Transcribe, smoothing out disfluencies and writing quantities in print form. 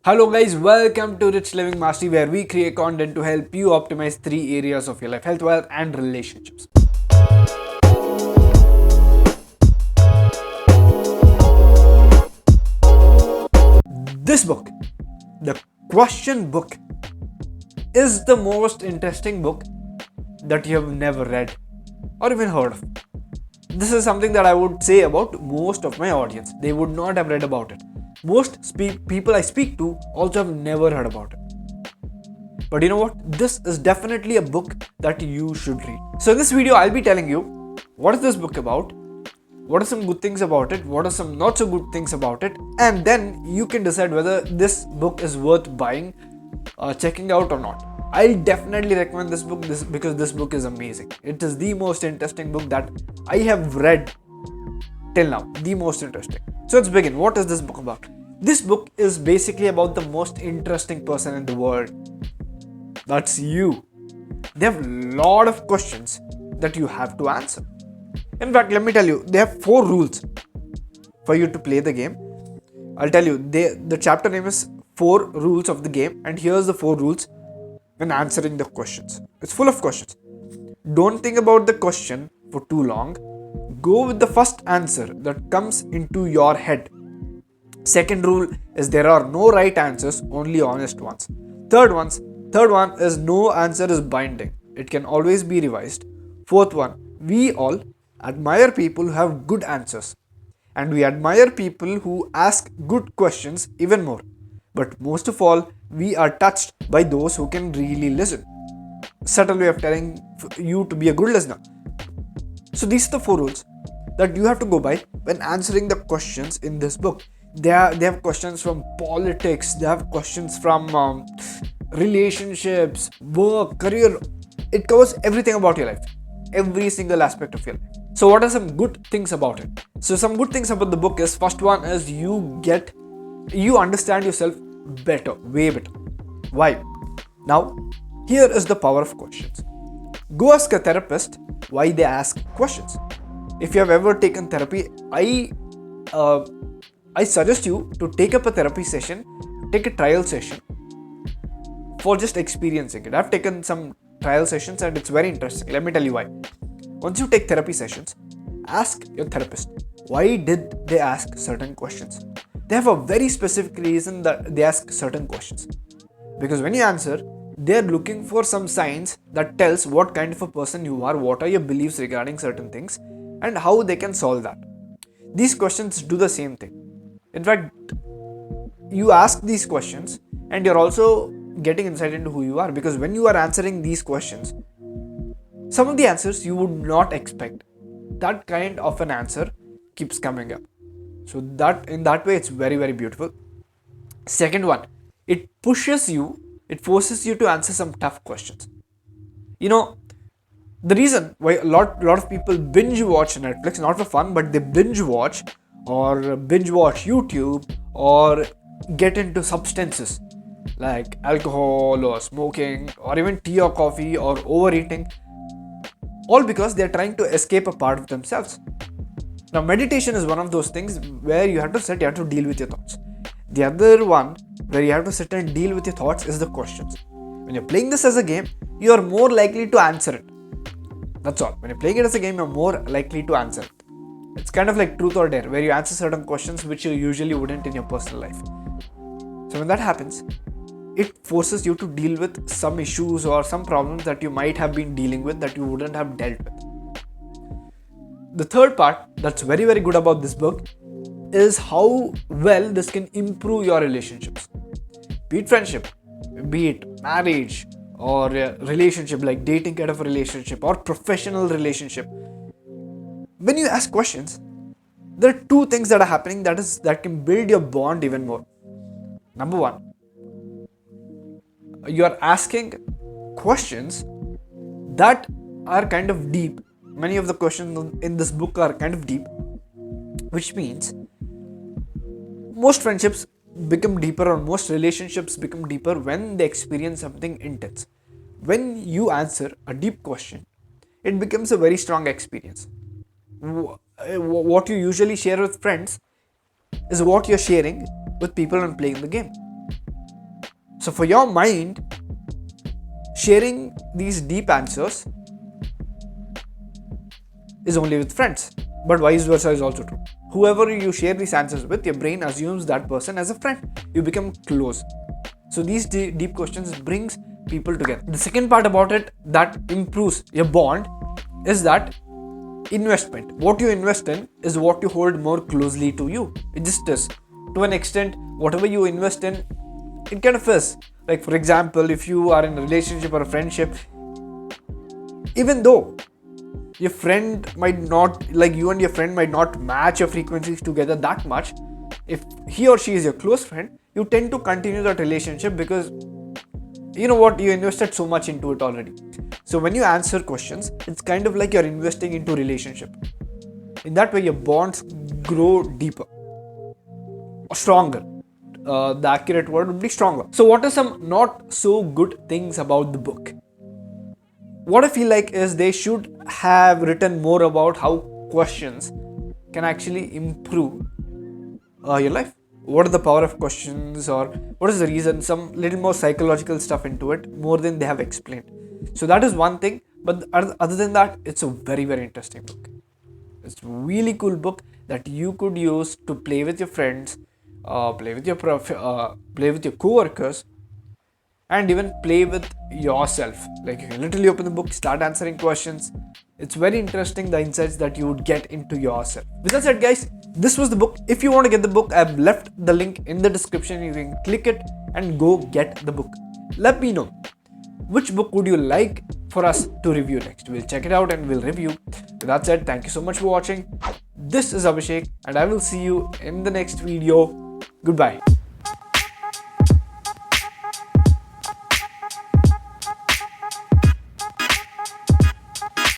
Hello guys, welcome to Rich Living Mastery, where we create content to help you optimize three areas of your life: health, wealth and relationships. This book, the question book, is the most interesting book that you have never read or even heard of. This is something that I would say about most of my audience. They would not have read about it. Most people I speak to also have never heard about it. But you know what? This is definitely a book that you should read. So in this video, I'll be telling you what is this book about, what are some good things about it, what are some not so good things about it, and then you can decide whether this book is worth buying, checking out or not. I'll definitely recommend this book because this book is amazing. It is the most interesting book that I have read till now. The most interesting. So let's begin. What is this book about? This book is basically about the most interesting person in the world. That's you. They have a lot of questions that you have to answer. In fact, let me tell you, they have 4 rules for you to play the game. I'll tell you, the chapter name is 4 rules of the game, and here's the 4 rules when answering the questions. It's full of questions. Don't think about the question for too long. Go with the first answer that comes into your head. Second rule is there are no right answers, only honest ones. Third one is no answer is binding. It can always be revised. Fourth one, we all admire people who have good answers. And we admire people who ask good questions even more. But most of all, we are touched by those who can really listen. Subtle way of telling you to be a good listener. So these are the 4 rules that you have to go by when answering the questions in this book. They have questions from politics, they have questions from relationships, work, career. It covers everything about your life, every single aspect of your life. So what are some good things about it? So some good things about the book is, first one is you understand yourself better, way better. Why? Now, here is the power of questions. Go ask a therapist why they ask questions. If you have ever taken therapy, I suggest you to take up a therapy session, take a trial session for just experiencing it. I've taken some trial sessions and it's very interesting. Let me tell you why. Once you take therapy sessions, ask your therapist why did they ask certain questions. They have a very specific reason that they ask certain questions. Because when you answer, they're looking for some signs that tells what kind of a person you are, what are your beliefs regarding certain things, and how they can solve that. These questions do the same thing. In fact, you ask these questions and you're also getting insight into who you are, because when you are answering these questions, some of the answers you would not expect. That kind of an answer keeps coming up. So that in that way, it's very, very beautiful. Second one, it forces you to answer some tough questions. You know, the reason why a lot of people binge watch Netflix, not for fun, but they binge watch YouTube or get into substances like alcohol or smoking or even tea or coffee or overeating, all because they're trying to escape a part of themselves. Now, meditation is one of those things where you have to deal with your thoughts. The other one where you have to sit and deal with your thoughts is the questions. When you're playing this as a game, you are more likely to answer it. That's all. When you're playing it as a game, you're more likely to answer it. It's kind of like truth or dare, where you answer certain questions which you usually wouldn't in your personal life. So when that happens, it forces you to deal with some issues or some problems that you might have been dealing with that you wouldn't have dealt with. The third part that's very, very good about this book is how well this can improve your relationships. Be it friendship, be it marriage, or a relationship like dating kind of a relationship or professional relationship. When you ask questions, there are 2 things that are happening that can build your bond even more. Number 1, you are asking questions that are kind of deep. Many of the questions in this book are kind of deep, which means most friendships become deeper or most relationships become deeper when they experience something intense. When you answer a deep question, it becomes a very strong experience. What you usually share with friends is what you're sharing with people and playing the game. So for your mind, sharing these deep answers is only with friends, but vice versa is also true. Whoever you share these answers with, your brain assumes that person as a friend. You become close. So these deep questions brings people together. The second part about it that improves your bond is that investment. What you invest in is what you hold more closely to you. It just is. To an extent, whatever you invest in, it kind of is. Like for example, if you are in a relationship or a friendship, even though your friend might not, like you and your friend might not match your frequencies together that much, if he or she is your close friend, you tend to continue that relationship because you know what, you invested so much into it already. So when you answer questions, it's kind of like you're investing into relationship. In that way, your bonds grow deeper or stronger. The accurate word would be stronger. So what are some not so good things about the book? What I feel like is they should have written more about how questions can actually improve your life. What are the power of questions, or what is the reason? Some little more psychological stuff into it, more than they have explained. So that is one thing. But other than that, it's a very, very interesting book. It's a really cool book that you could use to play with your friends, play with your play with your co-workers, and even play with yourself. Like you can literally open the book, start answering questions. It's very interesting, the insights that you would get into yourself. With that said, guys, this was the book. If you want to get the book, I've left the link in the description. You can click it and go get the book. Let me know which book would you like for us to review next. We'll check it out and we'll review. With that said, thank you so much for watching. This is Abhishek and I will see you in the next video. Goodbye.